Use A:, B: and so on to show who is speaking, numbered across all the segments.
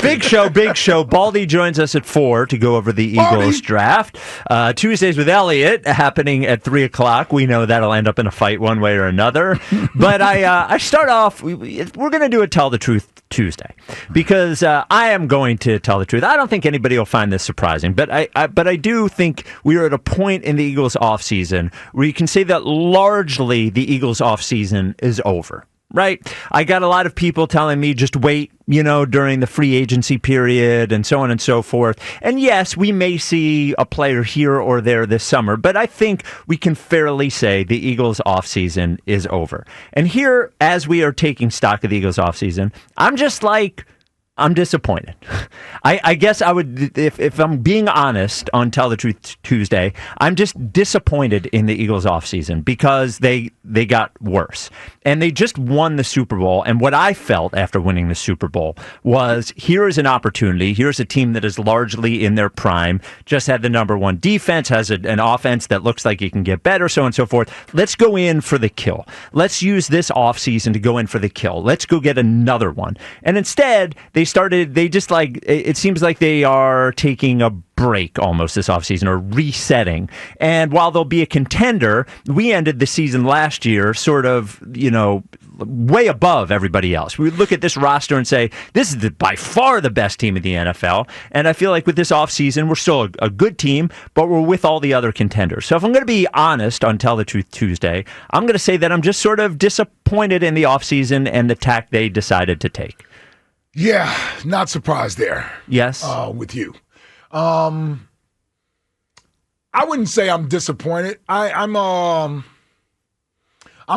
A: Big show. Baldy joins us at 4 to go over the Eagles draft. Tuesdays with Elliot happening at 3 o'clock. We know that'll end up in a fight one way or another. But I start off, we're going to do a Tell the Truth Tuesday because I am going to tell the truth. I don't think anybody will find this surprising, but I do think we are at a point in the Eagles offseason where you can say that largely the Eagles offseason is over. Right? I got a lot of people telling me just wait, during the free agency period and so on and so forth. And yes, we may see a player here or there this summer, but I think we can fairly say the Eagles offseason is over. And here, as we are taking stock of the Eagles offseason, I'm disappointed. I guess I would, if I'm being honest on Tell the Truth Tuesday, I'm just disappointed in the Eagles offseason because they got worse. And they just won the Super Bowl. And what I felt after winning the Super Bowl was here is an opportunity. Here's a team that is largely in their prime, just had the number one defense, has an offense that looks like it can get better, so on and so forth. Let's go in for the kill. Let's use this offseason to go in for the kill. Let's go get another one. And instead, it seems like they are taking a break almost this offseason or resetting. And while they'll be a contender, we ended the season last year sort of, way above everybody else. We would look at this roster and say, this is by far the best team in the NFL. And I feel like with this offseason, we're still a good team, but we're with all the other contenders. So if I'm going to be honest on Tell the Truth Tuesday, I'm going to say that I'm just sort of disappointed in the offseason and the tack they decided to take.
B: Yeah, not surprised there.
A: Yes.
B: With you. I wouldn't say I'm disappointed. I'm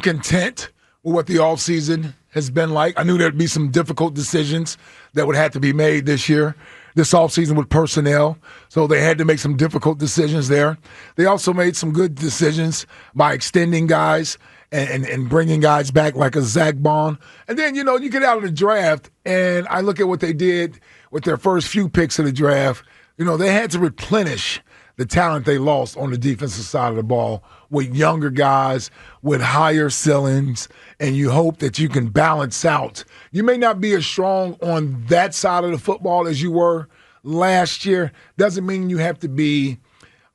B: content with what the offseason has been like. I knew there'd be some difficult decisions that would have to be made this offseason with personnel. So they had to make some difficult decisions there. They also made some good decisions by extending guys and bringing guys back like a Zach Bond. And then, you get out of the draft, and I look at what they did with their first few picks of the draft. They had to replenish the talent they lost on the defensive side of the ball with younger guys, with higher ceilings, and you hope that you can balance out. You may not be as strong on that side of the football as you were last year. Doesn't mean you have to be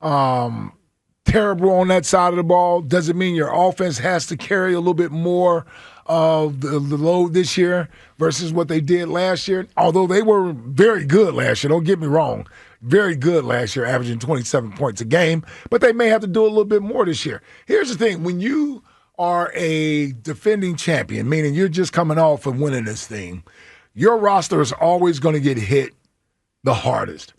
B: terrible on that side of the ball. Doesn't mean your offense has to carry a little bit more of the load this year versus what they did last year. Although they were very good last year, don't get me wrong. Very good last year, averaging 27 points a game. But they may have to do a little bit more this year. Here's the thing. When you are a defending champion, meaning you're just coming off of winning this thing, your roster is always going to get hit the hardest.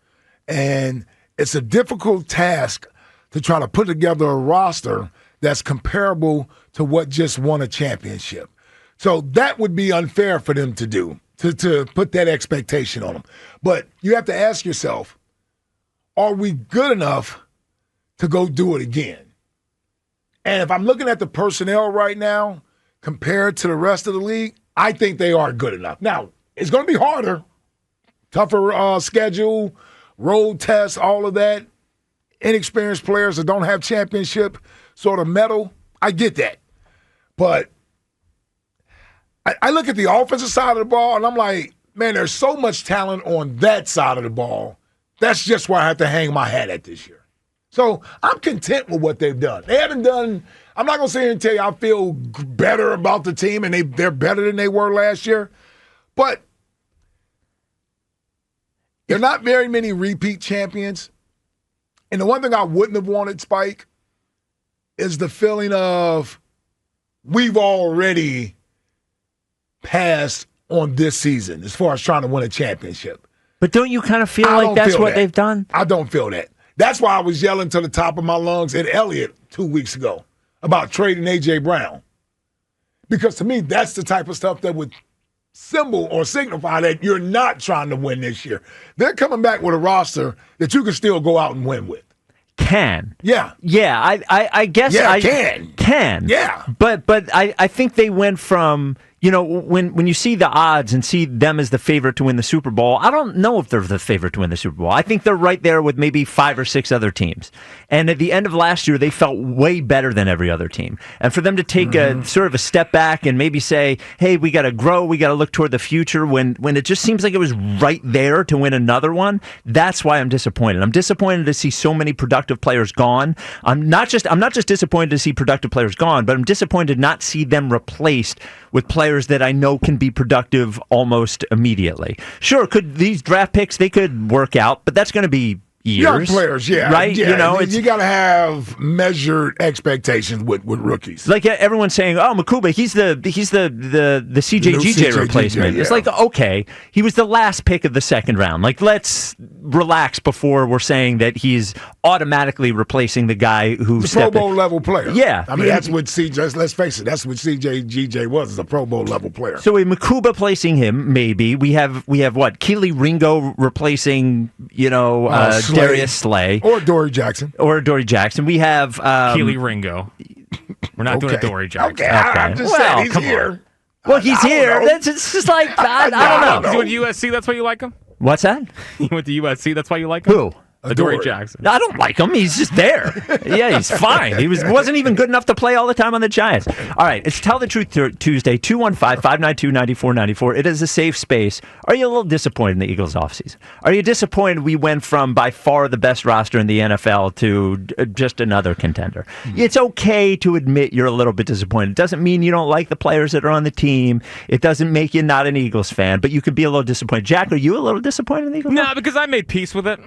B: And it's a difficult task to try to put together a roster that's comparable to what just won a championship. So that would be unfair for them to do, to put that expectation on them. But you have to ask yourself, are we good enough to go do it again? And if I'm looking at the personnel right now compared to the rest of the league, I think they are good enough. Now, it's going to be harder, tougher schedule, road tests, all of that. Inexperienced players that don't have championship sort of mettle. I get that. But I look at the offensive side of the ball, and I'm like, man, there's so much talent on that side of the ball. That's just where I have to hang my hat at this year. So I'm content with what they've done. They haven't done – I'm not going to sit here and tell you I feel better about the team and they're better than they were last year. But there are not very many repeat champions. And the one thing I wouldn't have wanted, Spike, is the feeling of we've already passed on this season as far as trying to win a championship.
A: But don't you kind of feel like that's what they've done?
B: I don't feel that. That's why I was yelling to the top of my lungs at Elliott 2 weeks ago about trading A.J. Brown. Because to me, that's the type of stuff that would symbol or signify that you're not trying to win this year. They're coming back with a roster that you can still go out and win with.
A: Can.
B: Yeah.
A: Yeah, I guess
B: yeah,
A: I
B: can.
A: Can.
B: Yeah.
A: But I think they went from, when you see the odds and see them as the favorite to win the Super Bowl, I don't know if they're the favorite to win the Super Bowl. I think they're right there with maybe 5 or 6 other teams. And at the end of last year, they felt way better than every other team. And for them to take a sort of a step back and maybe say, hey, we got to grow, we got to look toward the future, when it just seems like it was right there to win another one, that's why I'm disappointed. I'm disappointed to see so many productive players gone. I'm not just disappointed to see productive players gone, but I'm disappointed to not see them replaced with players that I know can be productive almost immediately. Sure, could these draft picks, they could work out, but that's going to be years.
B: Young players, yeah.
A: Right?
B: Yeah, you got to have measured expectations with rookies.
A: Like everyone's saying, oh, Makuba, he's the CJGJ replacement.
B: Yeah.
A: It's like, okay, he was the last pick of the second round. Like, let's relax before we're saying that he's automatically replacing the guy who's
B: the Pro Bowl level player.
A: Yeah.
B: I mean, that's what CJ, let's face it, that's what CJGJ was, a Pro Bowl level player.
A: So with Makuba placing him, maybe, we have what? Keely Ringo replacing, Darius Slay.
B: Or Dory Jackson.
A: We have
C: Keely Ringo. We're not doing Dory Jackson.
B: Okay. I'm just saying, he's here.
A: Well, he's here. It's just like, I don't know.
C: He went to USC, that's why you like him?
A: What's that?
C: He went to USC, that's why you like him?
A: Who?
C: Dory Jackson.
A: I don't like him. He's just there. Yeah, he's fine. He wasn't even good enough to play all the time on the Giants. All right, it's Tell the Truth Tuesday, 215-592-9494. It is a safe space. Are you a little disappointed in the Eagles offseason? Are you disappointed we went from by far the best roster in the NFL to just another contender? It's okay to admit you're a little bit disappointed. It doesn't mean you don't like the players that are on the team. It doesn't make you not an Eagles fan, but you could be a little disappointed. Jack, are you a little disappointed in the Eagles?
C: No, because I made peace with it.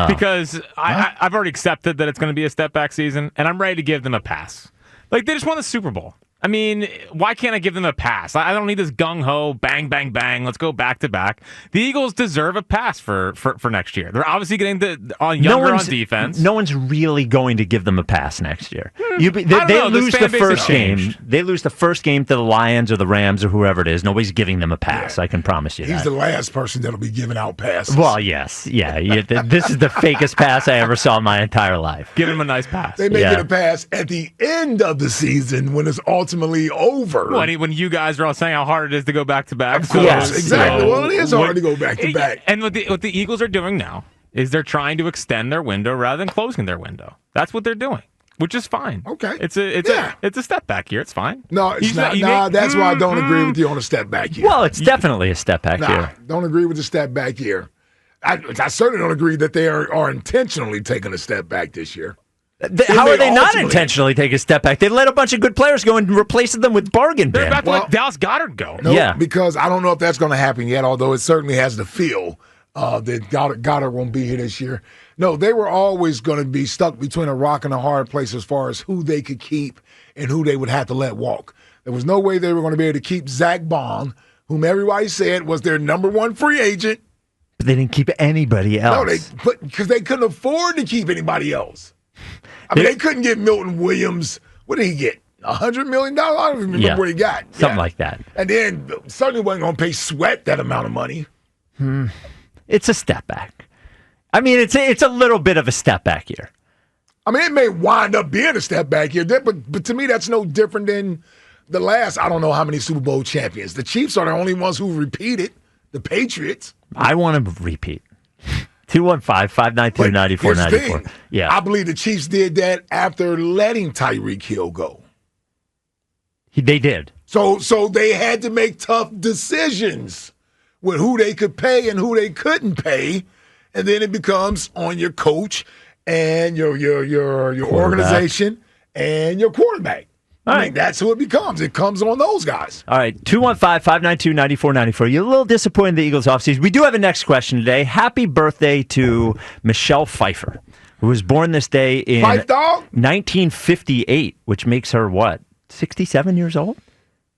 C: Because I've already accepted that it's going to be a step-back season, and I'm ready to give them a pass. Like, they just won the Super Bowl. I mean, why can't I give them a pass? I don't need this gung-ho, bang, bang, bang, let's go back-to-back. The Eagles deserve a pass for next year. They're obviously getting younger on defense.
A: No one's really going to give them a pass next year. They lose the first game. They lose the first game to the Lions or the Rams or whoever it is. Nobody's giving them a pass. Yeah. I can promise you that.
B: He's the last person that'll be giving out passes.
A: Well, yes. Yeah. This is the fakest pass I ever saw in my entire life.
C: Give him a nice pass.
B: They may get a pass at the end of the season when it's ultimately over.
C: When you guys are all saying how hard it is to go back-to-back.
B: Of course. Yes, exactly. Well, it is hard to go back-to-back.
C: And what the Eagles are doing now is they're trying to extend their window rather than closing their window. That's what they're doing, which is fine.
B: Okay.
C: It's a step back here. It's fine.
B: No, it's not. That's why I don't agree with you on a step back here.
A: Well, it's definitely a step back here.
B: Don't agree with the step back here. I certainly don't agree that they are intentionally taking a step back this year.
A: How are they not intentionally taking a step back? They let a bunch of good players go and replace them with bargain bin.
C: They're about to let Dallas Goedert go.
B: No, because I don't know if that's going to happen yet, although it certainly has the feel that Goedert won't be here this year. No, they were always going to be stuck between a rock and a hard place as far as who they could keep and who they would have to let walk. There was no way they were going to be able to keep Zach Bond, whom everybody said was their number one free agent.
A: But they didn't keep anybody else.
B: No, because they couldn't afford to keep anybody else. I mean, they couldn't get Milton Williams. What did he get? $100 million? I don't even remember what he got.
A: Something like that.
B: And then certainly wasn't going to pay Sweat that amount of money.
A: It's a step back. I mean, it's a little bit of a step back here.
B: I mean, it may wind up being a step back here, but to me, that's no different than the last, I don't know how many Super Bowl champions. The Chiefs are the only ones who repeated. The Patriots.
A: I want to repeat. 215-592-9494. Yeah.
B: I believe the Chiefs did that after letting Tyreek Hill go.
A: They did.
B: So they had to make tough decisions with who they could pay and who they couldn't pay, and then it becomes on your coach and your organization and your quarterback. I mean, that's who it becomes. It comes on those guys.
A: All right, 215-592-9494. You're a little disappointed in the Eagles offseason. We do have a next question today. Happy birthday to Michelle Pfeiffer, who was born this day in 1958, which makes her what, 67 years old?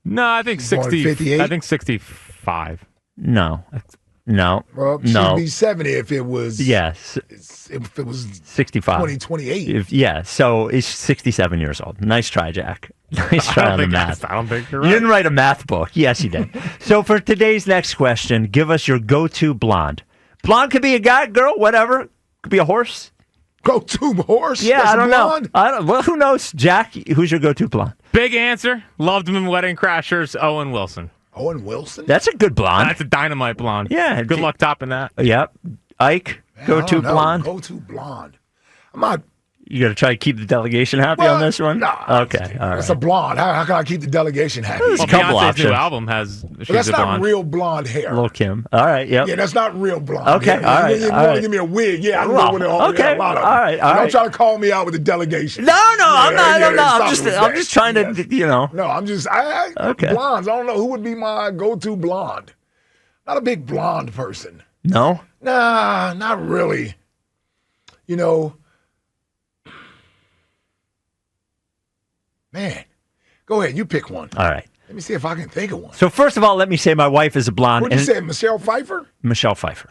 C: No, I think 60. I think 65.
A: No.
B: Well, she'd be 70 if it was.
A: Yes.
B: If it was
A: 65.
B: 2028.
A: Yeah, so he's 67 years old. Nice try, Jack. Nice try on the math.
C: I don't think you're right.
A: You didn't write a math book. Yes, you did. So for today's next question, give us your go-to blonde. Blonde could be a guy, girl, whatever. Could be a horse.
B: Go-to horse?
A: Yeah,
B: That's
A: I don't
B: blonde?
A: know. Well, who knows? Jack, who's your go-to blonde?
C: Big answer. Loved him in Wedding Crashers. Owen Wilson.
B: Owen Wilson?
A: That's a good blonde.
C: That's a dynamite blonde.
A: Yeah.
C: Good luck topping that.
A: Yep. Ike,
B: Man,
A: go-to
B: I don't know.
A: blonde.
B: Go-to blonde. I'm not.
A: You got to try to keep the delegation happy on this one?
B: Nah.
A: Okay, all
B: It's
A: right.
B: a blonde. How can I keep the delegation happy?
A: There's a
C: Well,
A: couple
C: Beyonce's
A: options.
C: new album has. She's
B: But that's
C: a
B: not
C: blonde.
B: real blonde hair.
A: Lil' Kim. All right, yep.
B: Yeah, that's not real blonde.
A: Okay,
B: hair.
A: all right,
B: You
A: all
B: want
A: right.
B: to give me a wig? Yeah, I know
A: Well,
B: what it all.
A: okay,
B: Yeah, a lot of them.
A: all right, all
B: Don't
A: right.
B: try to call me out with the delegation.
A: No, I'm not.
B: yeah,
A: I'm not.
B: stop
A: I'm just.
B: with
A: I'm
B: that.
A: just trying to.
B: Yes.
A: You know.
B: No, I'm just.
A: Okay.
B: Blondes. I don't know who would be my go-to blonde. Not a big blonde person.
A: No.
B: Nah, not really. You know, man. Go ahead. You pick one.
A: All right.
B: Let me see if I can think of one.
A: So first of all, let me say my wife is a blonde.
B: What did you say, Michelle Pfeiffer?
A: Michelle Pfeiffer.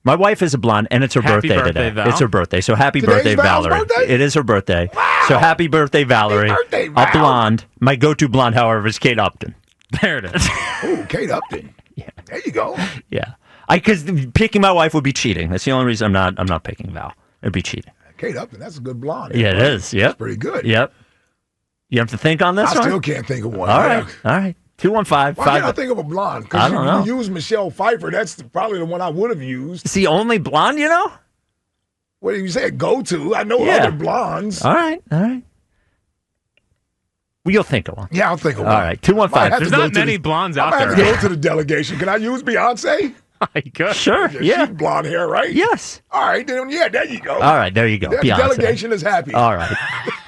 A: My wife is a blonde, and it's her
C: Happy
A: birthday
C: birthday,
A: today.
C: Val.
A: It's her birthday, so happy
B: Today's
A: birthday,
B: Val's
A: Valerie.
B: birthday?
A: It is her birthday.
B: Wow.
A: So happy birthday, Valerie.
B: Happy birthday,
A: A
B: Val.
A: blonde. My go-to blonde, however, is Kate Upton.
C: There it is.
B: Oh, Kate Upton.
A: Yeah.
B: There you go.
A: Yeah. Because picking my wife would be cheating. That's the only reason I'm not picking Val. It'd be cheating.
B: Kate Upton, that's a good blonde.
A: Yeah, it is. Yep.
B: That's pretty good.
A: Yep. You have to think on this
B: I
A: one?
B: still can't think of one.
A: All right. All right. 215.
B: Why can't I think of a blonde?
A: I don't know.
B: You use Michelle Pfeiffer. That's probably the one I would have used.
A: It's the only blonde, you know?
B: What do you say? Go to? I know
A: Yeah.
B: other blondes.
A: All right. All right. Well, you'll think of one.
B: Yeah, I'll think of
A: All
B: one.
A: right.
B: Might have
A: 215.
B: to
C: There's
B: go
C: not
B: to
C: many
B: the-
C: blondes
B: I
C: out
B: might have
C: there.
B: to go to the delegation. Can I use Beyonce?
C: Good.
A: Sure. Yeah.
B: She's blonde hair, right?
A: Yes.
B: All right, then. Yeah, there you go.
A: All right. There you go.
B: That
A: Beyonce.
B: delegation is happy.
A: All right.